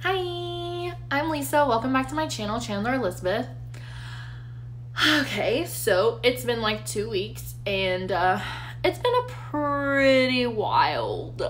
Hi, I'm Lisa. Welcome back to my channel, Chandler Elizabeth. Okay, so it's been like 2 weeks and it's been a pretty wild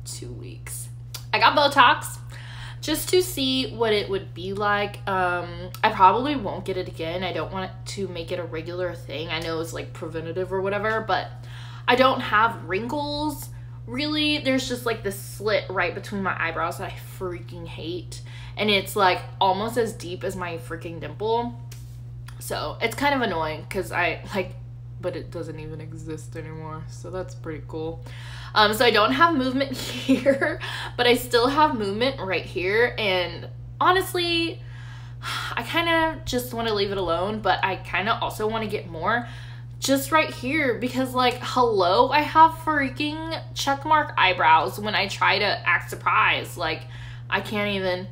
2 weeks. I got Botox just to see what it would be like. I probably won't get it again. I don't want to make it a regular thing. I know it's like preventative or whatever, but I don't have wrinkles. Really, there's just like this slit right between my eyebrows that I freaking hate. And it's like almost as deep as my freaking dimple. So it's kind of annoying because but it doesn't even exist anymore. So that's pretty cool. So I don't have movement here, but I still have movement right here. And honestly, I kind of just want to leave it alone, but I kind of also want to get more just right here because like, hello, I have freaking checkmark eyebrows when I try to act surprised. Like I cannot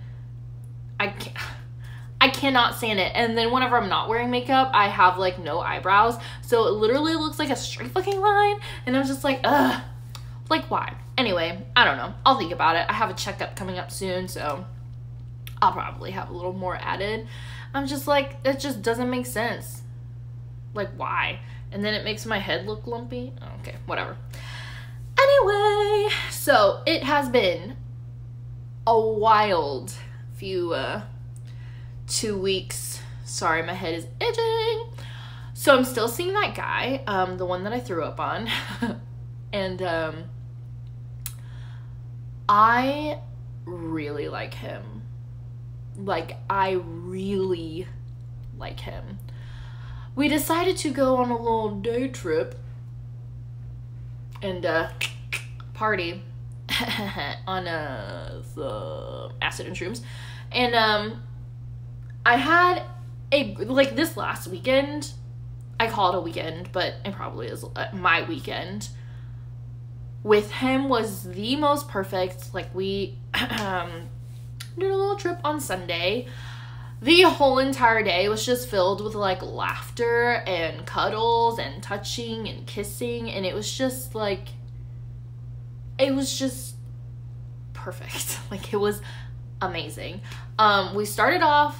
stand it. And then whenever I'm not wearing makeup, I have like no eyebrows. So it literally looks like a straight fucking line. And I'm just like, ugh, like why? Anyway, I don't know. I'll think about it. I have a checkup coming up soon, so I'll probably have a little more added. I'm just like, it just doesn't make sense. Like why? And then it makes my head look lumpy. Okay, whatever. Anyway, so it has been a wild few 2 weeks. Sorry, my head is itching. So I'm still seeing that guy, the one that I threw up on. And I really like him. Like, I really like him. We decided to go on a little day trip and party on some acid and shrooms. And I had like this last weekend, I call it a weekend, but it probably is my weekend with him was the most perfect. Like we did a little trip on Sunday. The whole entire day was just filled with like laughter and cuddles and touching and kissing, and it was just like, it was just perfect. Like it was amazing. We started off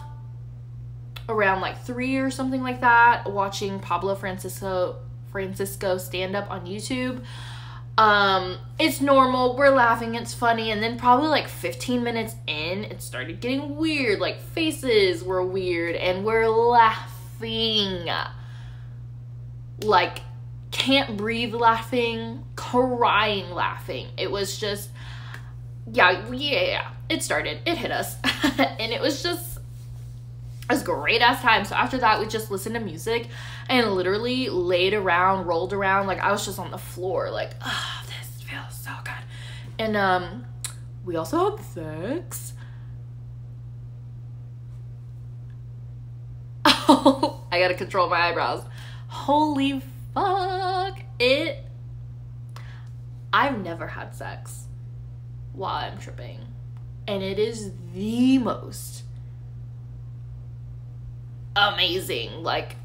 around like 3 or something like that, watching Pablo Francisco stand up on YouTube. It's normal, we're laughing, it's funny, and then probably like 15 minutes in, it started getting weird, like faces were weird, and we're laughing, like can't breathe laughing, crying laughing. It was just, yeah, it started, it hit us, and it was a great ass time. So after that, we just listened to music and literally laid around, rolled around. Like I was just on the floor, like, oh, this feels so good. And we also had sex. Oh, I gotta control my eyebrows. Holy fuck. I've never had sex while I'm tripping. And it is the most amazing. Like,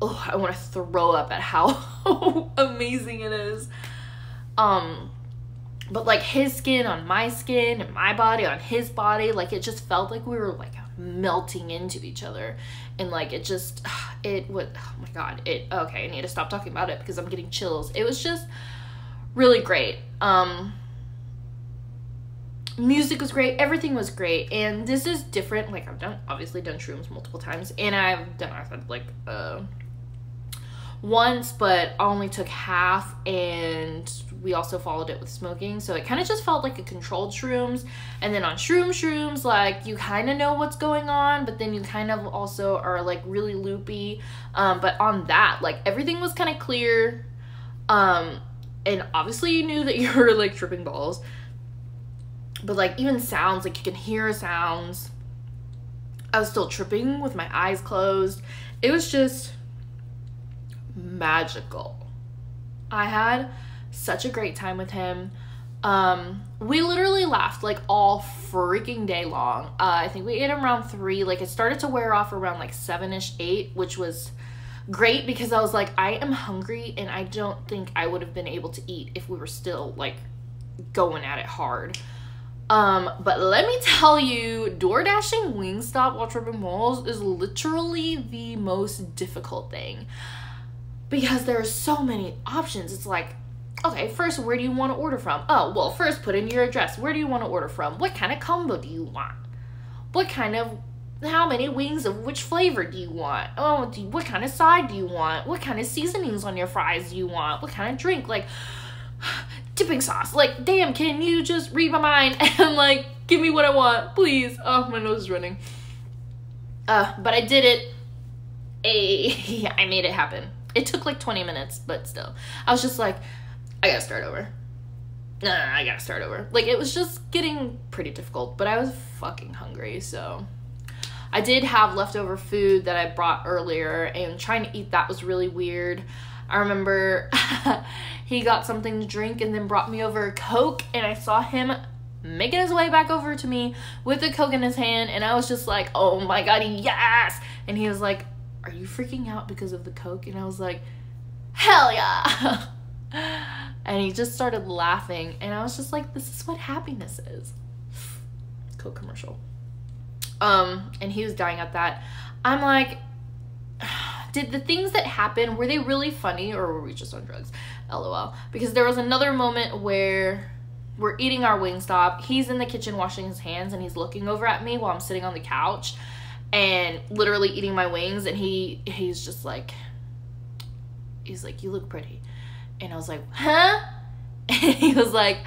oh, I want to throw up at how amazing it is. But like his skin on my skin and my body on his body, like it just felt like we were like melting into each other. And like it just, it would, oh my god, okay, I need to stop talking about it because I'm getting chills. It was just really great. Music was great, everything was great, and this is different. Like I've obviously done shrooms multiple times, and I've done acid like once, but I only took half, and we also followed it with smoking, so it kind of just felt like a controlled shrooms. And then on shrooms, like you kind of know what's going on, but then you kind of also are like really loopy. But on that, like everything was kind of clear, and obviously you knew that you were like tripping balls. But like even sounds, like you can hear sounds. I was still tripping with my eyes closed. It was just magical. I had such a great time with him. We literally laughed like all freaking day long. I think we ate around 3. Like it started to wear off around like 7ish, 8, which was great because I was like, I am hungry and I don't think I would have been able to eat if we were still like going at it hard. But let me tell you, door dashing Wingstop while tripping malls is literally the most difficult thing, because there are so many options. It's like, okay, first, where do you want to order from? Oh, well, first put in your address. Where do you want to order from? What kind of combo do you want? How many wings of which flavor do you want? Oh, what kind of side do you want? What kind of seasonings on your fries do you want? What kind of drink? Like, dipping sauce. Like, damn, can you just read my mind and, like, give me what I want, please? Oh, my nose is running. But I did it. Yeah, I made it happen. It took like 20 minutes, but still. I was just like, I gotta start over. No, I gotta start over. Like, it was just getting pretty difficult, but I was fucking hungry, so. I did have leftover food that I brought earlier, and trying to eat that was really weird. I remember he got something to drink and then brought me over a Coke, and I saw him making his way back over to me with a Coke in his hand, and I was just like, oh my god, yes! And he was like, are you freaking out because of the Coke? And I was like, hell yeah! And he just started laughing, and I was just like, this is what happiness is. Coke commercial. And he was dying at that. I'm like, did the things that happened, were they really funny, or were we just on drugs? LOL. Because there was another moment where we're eating our Wingstop. He's in the kitchen washing his hands, and he's looking over at me while I'm sitting on the couch and literally eating my wings, and he's just like, he's like, you look pretty. And I was like, huh? And he was like,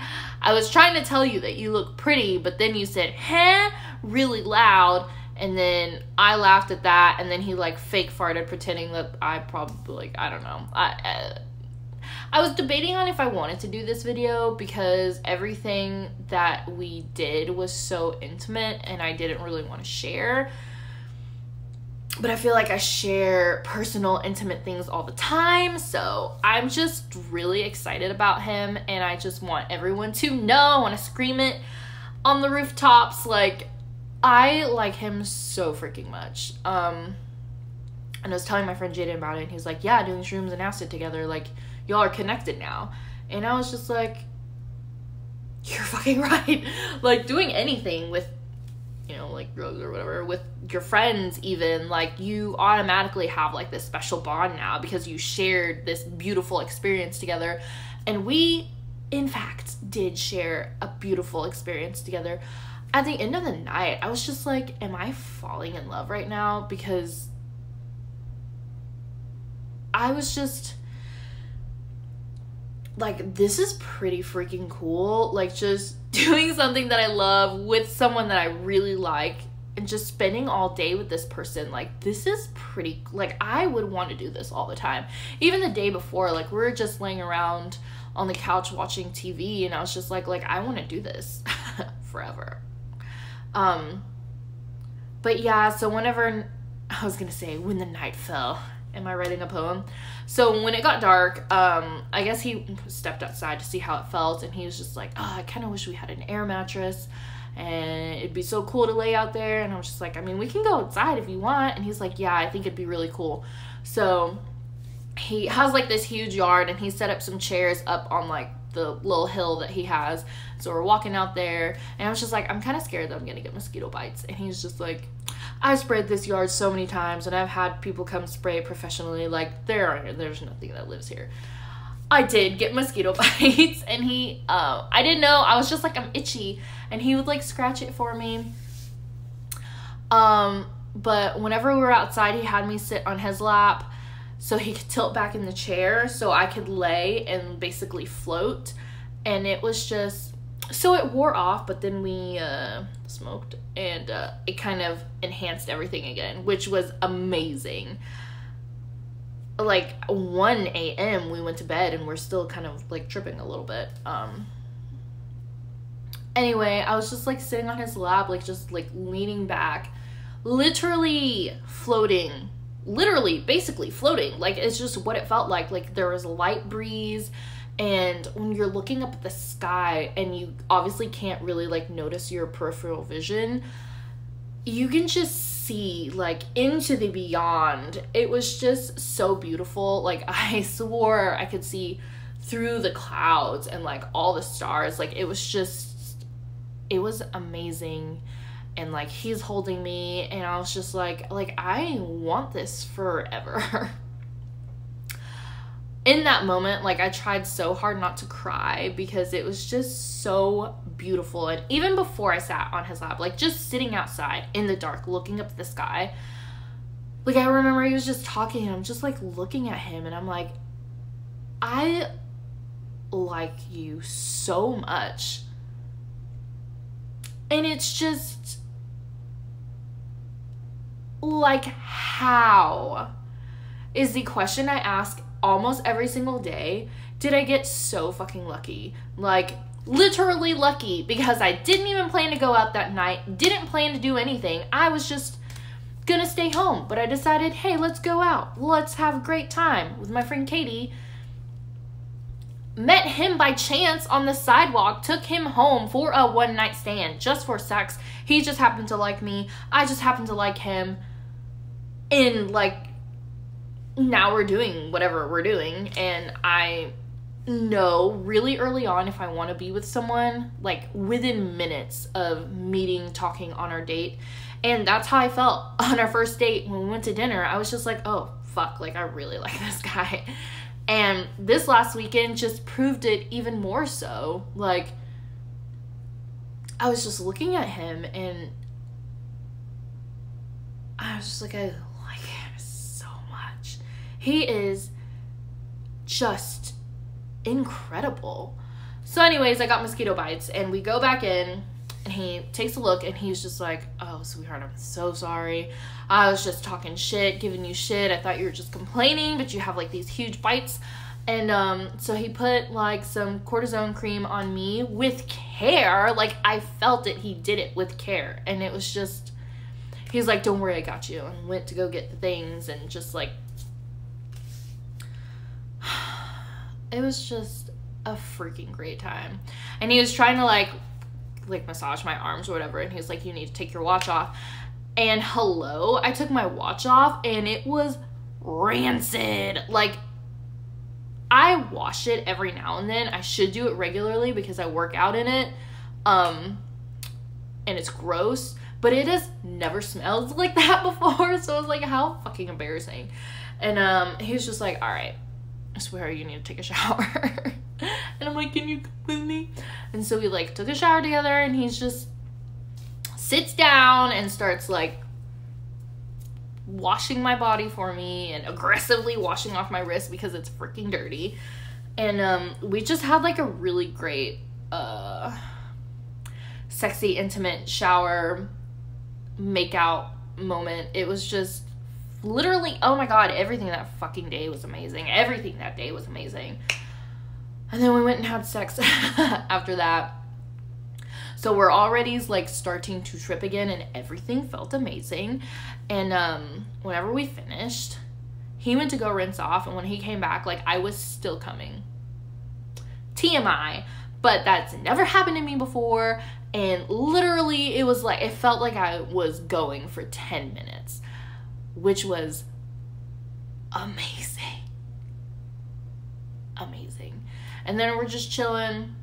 I was trying to tell you that you look pretty, but then you said, huh? Really loud. And then I laughed at that, and then he like fake farted, pretending that I probably, like, I don't know. I was debating on if I wanted to do this video, because everything that we did was so intimate and I didn't really want to share. But I feel like I share personal, intimate things all the time, so I'm just really excited about him, and I just want everyone to know. I want to scream it on the rooftops. Like, I like him so freaking much. And I was telling my friend Jaden about it, and he was like, yeah, doing shrooms and acid together, like, y'all are connected now. And I was just like, you're fucking right. Like, doing anything with, you know, like drugs or whatever, with your friends even, like, you automatically have like this special bond now because you shared this beautiful experience together. And we, in fact, did share a beautiful experience together. At the end of the night, I was just like, am I falling in love right now? Because I was just like, this is pretty freaking cool. Like, just doing something that I love with someone that I really like, and just spending all day with this person. Like, this is pretty, like, I would want to do this all the time. Even the day before, like, we were just laying around on the couch watching TV, and I was just like I want to do this forever. But yeah, so whenever, I was gonna say, when the night fell, am I writing a poem? So when it got dark, I guess he stepped outside to see how it felt, and he was just like, oh, I kind of wish we had an air mattress, and it'd be so cool to lay out there. And I was just like, I mean, we can go outside if you want. And he's like, yeah, I think it'd be really cool. So he has like this huge yard, and he set up some chairs up on like the little hill that he has. So we're walking out there, and I was just like, I'm kind of scared that I'm gonna get mosquito bites. And he's just like, I've sprayed this yard so many times, and I've had people come spray it professionally. Like, there's nothing that lives here. I did get mosquito bites, and he, I didn't know. I was just like, I'm itchy, and he would like scratch it for me. But whenever we were outside, he had me sit on his lap so he could tilt back in the chair so I could lay and basically float. And it was just, so it wore off, but then we smoked, and it kind of enhanced everything again, which was amazing. Like 1 a.m. we went to bed, and we're still kind of like tripping a little bit. Anyway, I was just like sitting on his lap, like just like leaning back, literally floating, basically floating. Like, it's just what it felt like. Like, there was a light breeze, and when you're looking up at the sky and you obviously can't really like notice your peripheral vision, you can just see like into the beyond. It was just so beautiful. Like, I swore I could see through the clouds and like all the stars. Like, it was just it was amazing. And like he's holding me, and I was just like I want this forever. In that moment, like I tried so hard not to cry because it was just so beautiful. And even before I sat on his lap, like just sitting outside in the dark looking up at the sky, like I remember he was just talking and I'm just like looking at him and I'm like, I like you so much. And it's just like, how is the question I ask almost every single day. Did I get so fucking lucky? Like literally lucky, because I didn't even plan to go out that night, didn't plan to do anything. I was just gonna stay home, but I decided, hey, let's go out, let's have a great time with my friend Katie. Met him by chance on the sidewalk, took him home for a one night stand just for sex. He just happened to like me, I just happened to like him, and like now we're doing whatever we're doing. And I know really early on if I want to be with someone, like within minutes of meeting, talking on our date. And that's how I felt on our first date when we went to dinner. I was just like, oh fuck, like I really like this guy. And this last weekend just proved it even more so. Like I was just looking at him and I was just like, I like him so much. He is just incredible. So anyways, I got mosquito bites and we go back in and he takes a look and he's just like, oh sweetheart, I'm so sorry. I was just talking shit, giving you shit. I thought you were just complaining, but you have like these huge bites. And so he put like some cortisone cream on me with care. Like I felt it, he did it with care. And it was just, he's like, don't worry, I got you. And went to go get the things and just like, it was just a freaking great time. And he was trying to like massage my arms or whatever, and he was like, you need to take your watch off. And hello, I took my watch off and it was rancid. Like I wash it every now and then. I should do it regularly because I work out in it, and it's gross, but it has never smelled like that before. So I was like, how fucking embarrassing. And he was just like, all right, I swear you need to take a shower. And I'm like, can you come with me? And so we like took a shower together, and he's just sits down and starts like washing my body for me and aggressively washing off my wrist because it's freaking dirty. And we just had like a really great sexy, intimate shower makeout moment. It was just literally, oh my god, everything that fucking day was amazing. Everything that day was amazing. And then we went and had sex after that. So we're already like starting to trip again, and everything felt amazing. And whenever we finished, he went to go rinse off, and when he came back, like I was still coming. TMI, but that's never happened to me before. And literally it was like, it felt like I was going for 10 minutes, which was amazing. Amazing. And then we're just chilling,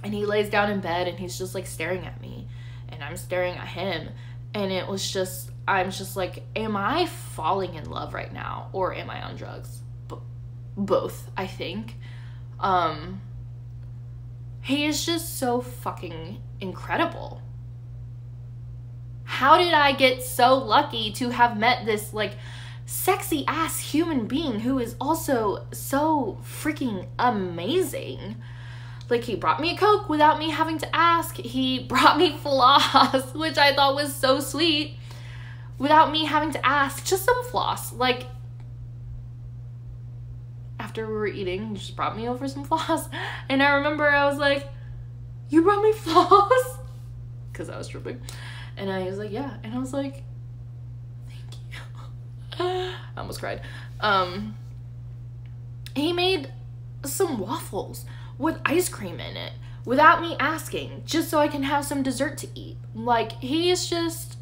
and he lays down in bed and he's just like staring at me, and I'm staring at him. And it was just, I'm just like, am I falling in love right now, or am I on drugs? Both, I think. He is just so fucking incredible. How did I get so lucky to have met this like sexy ass human being who is also so freaking amazing? Like, he brought me a Coke without me having to ask. He brought me floss, which I thought was so sweet, without me having to ask. Just some floss. Like, after we were eating, he just brought me over some floss. And I remember I was like, you brought me floss? Because I was tripping. And I was like, yeah. And I was like, thank you. I almost cried. He made some waffles with ice cream in it without me asking, just so I can have some dessert to eat. Like, he is just,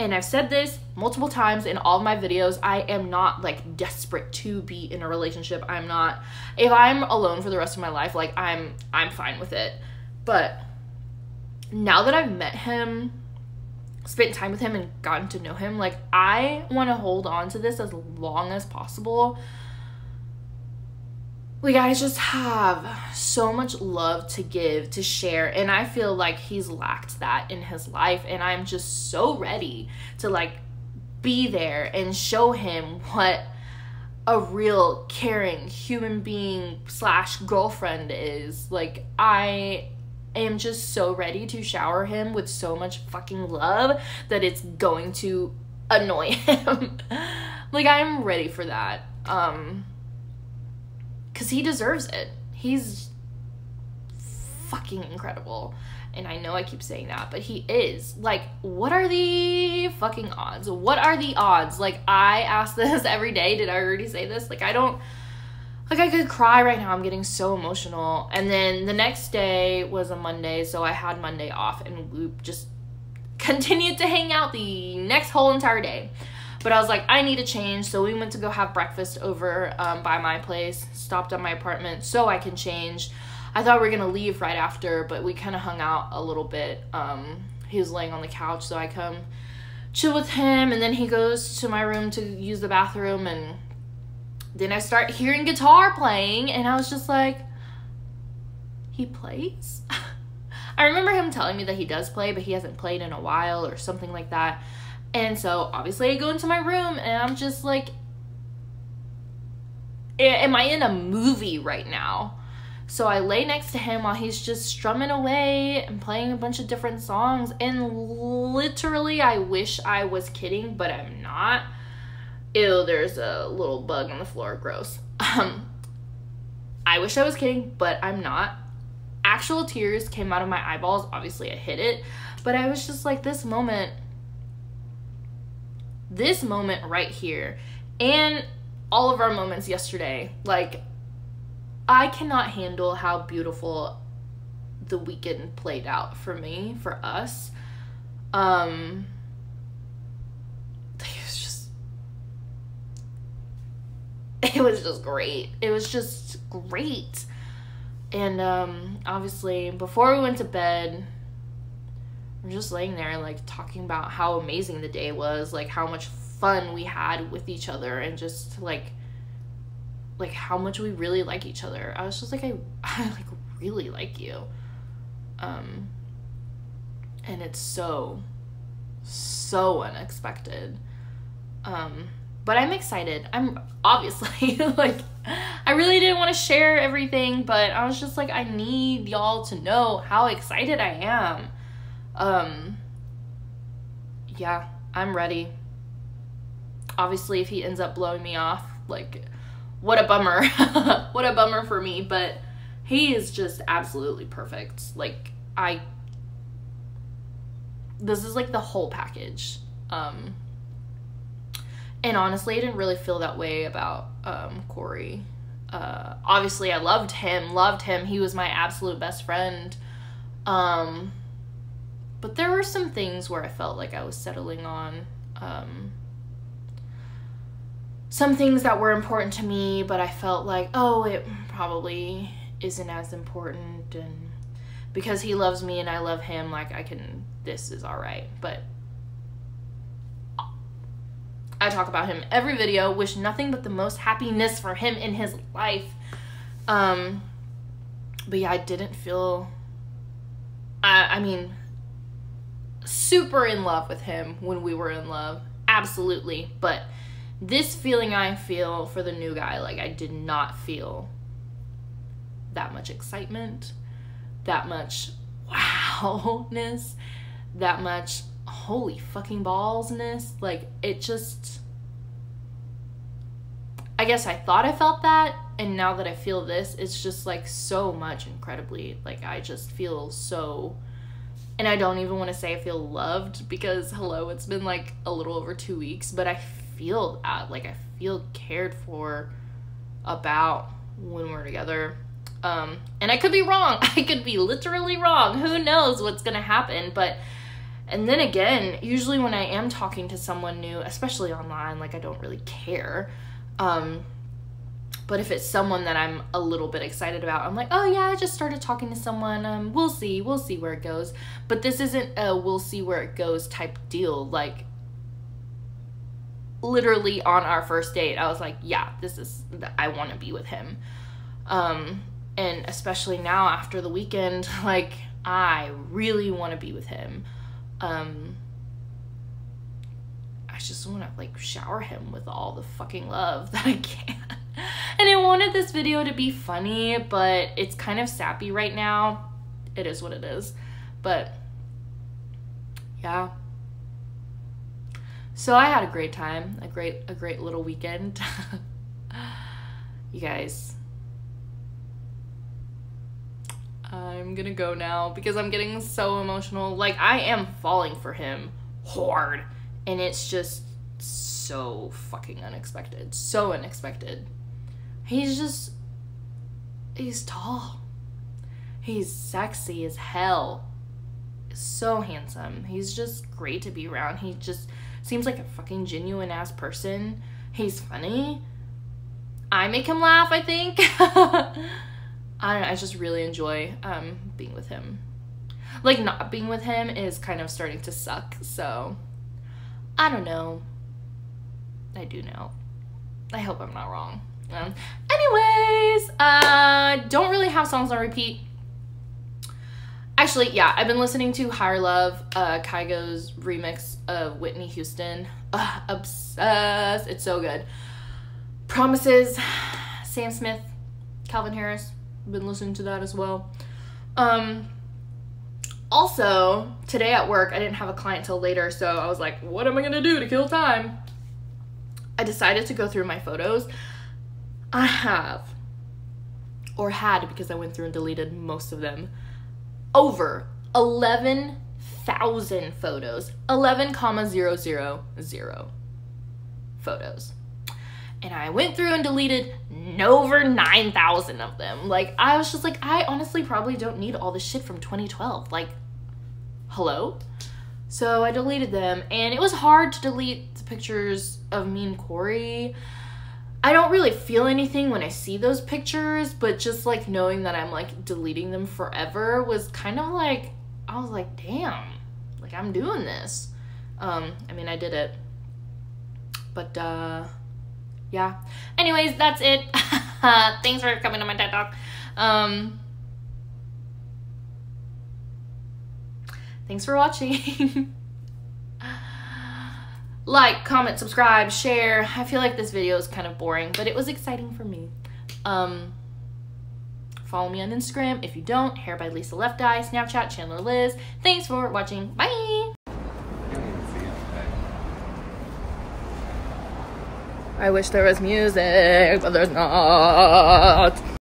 and I've said this multiple times in all of my videos, I am not like desperate to be in a relationship. I'm not, if I'm alone for the rest of my life, like I'm fine with it. But now that I've met him, spent time with him, and gotten to know him, like, I want to hold on to this as long as possible. Like, I just have so much love to give, to share, and I feel like he's lacked that in his life, and I'm just so ready to, like, be there and show him what a real caring human being / girlfriend is. Like, I am just so ready to shower him with so much fucking love that it's going to annoy him. Like, I'm ready for that. Because he deserves it. He's fucking incredible. And I know I keep saying that, but he is. Like, what are the fucking odds? What are the odds? Like, I ask this every day. Did I already say this? Like, I don't... Like, I could cry right now. I'm getting so emotional. And then the next day was a Monday, so I had Monday off, and we just continued to hang out the next whole entire day. But I was like, I need a change, so we went to go have breakfast over by my place, stopped at my apartment so I can change. I thought we were gonna leave right after, but we kind of hung out a little bit. He was laying on the couch, so I come chill with him, and then he goes to my room to use the bathroom, and then I start hearing guitar playing, and I was just like, he plays? I remember him telling me that he does play, but he hasn't played in a while or something like that. And so obviously I go into my room, and I'm just like, am I in a movie right now? So I lay next to him while he's just strumming away and playing a bunch of different songs, and literally I wish I was kidding, but I'm not. Ew, there's a little bug on the floor, gross. I wish I was kidding, but I'm not. Actual tears came out of my eyeballs. Obviously I hid it, but I was just like, this moment right here, and all of our moments yesterday, like, I cannot handle how beautiful the weekend played out for me, for us. It was just great. It was just great. And obviously before we went to bed, we're just laying there, like, talking about how amazing the day was, like, how much fun we had with each other, and just like how much we really like each other. I was just like, I like really like you. And it's so unexpected. But I'm excited. I'm obviously, like, I really didn't want to share everything, but I was just like, I need y'all to know how excited I am. Yeah, I'm ready. Obviously, if he ends up blowing me off, like, what a bummer. What a bummer for me, but he is just absolutely perfect. Like, this is like the whole package. And honestly, I didn't really feel that way about Corey. Obviously, I loved him. He was my absolute best friend. But there were some things where I felt like I was settling on. Some things that were important to me, but I felt like, oh, it probably isn't as important. And because he loves me and I love him, like, this is all right. But I talk about him every video, wish nothing but the most happiness for him in his life. But yeah, I didn't feel, I mean, super in love with him when we were in love. Absolutely. But this feeling I feel for the new guy, like, I did not feel that much excitement, that much wow-ness, that much holy fucking ballsness. Like, it just, I guess I thought I felt that, and now that I feel this, it's just like so much incredibly, like, I just feel so, and I don't even want to say I feel loved, because hello, it's been like a little over 2 weeks, but I feel that, like, I feel cared for about when we're together. And I could be wrong. I could be literally wrong. Who knows what's gonna happen? But, and then again, usually when I am talking to someone new, especially online, like, I don't really care. But if it's someone that I'm a little bit excited about, I'm like, oh yeah, I just started talking to someone, we'll see where it goes. But this isn't a we'll see where it goes type deal. Like, literally on our first date, I was like, yeah, I want to be with him. And especially now after the weekend, like, I really want to be with him. I just want to, like, shower him with all the fucking love that I can. And I wanted this video to be funny, but it's kind of sappy right now. It is what it is. But yeah. So I had a great time, a great little weekend. You guys, I'm gonna go now because I'm getting so emotional. Like, I am falling for him hard, and it's just so fucking unexpected. So unexpected. He's tall. He's sexy as hell. So handsome. He's just great to be around. He just seems like a fucking genuine ass person. He's funny. I make him laugh, I think. I don't know, I just really enjoy being with him. Like, not being with him is kind of starting to suck, so I don't know. I do know. I hope I'm not wrong. Anyways, don't really have songs on repeat. Actually, yeah, I've been listening to Higher Love, Kygo's remix of Whitney Houston. Obsessed. It's so good. Promises, Sam Smith, Calvin Harris. I've been listening to that as well. Also, today at work, I didn't have a client till later, so I was like, what am I gonna do to kill time? I decided to go through my photos. I have, or had, because I went through and deleted most of them, over 11,000 photos. 11,000 photos. And I went through and deleted over 9,000 of them. Like, I was just like, I honestly probably don't need all this shit from 2012. Like, hello? So I deleted them, and it was hard to delete the pictures of me and Corey. I don't really feel anything when I see those pictures, but just like knowing that I'm like deleting them forever was kind of like, I was like, damn, like I'm doing this. I mean, I did it, but yeah. Anyways, that's it. Thanks for coming to my TED Talk. Thanks for watching. Like, comment, subscribe, share. I feel like this video is kind of boring, but it was exciting for me. Follow me on Instagram if you don't. Hair by Lisa Left Eye. Snapchat, Chandler Liz. Thanks for watching. Bye! I wish there was music, but there's not.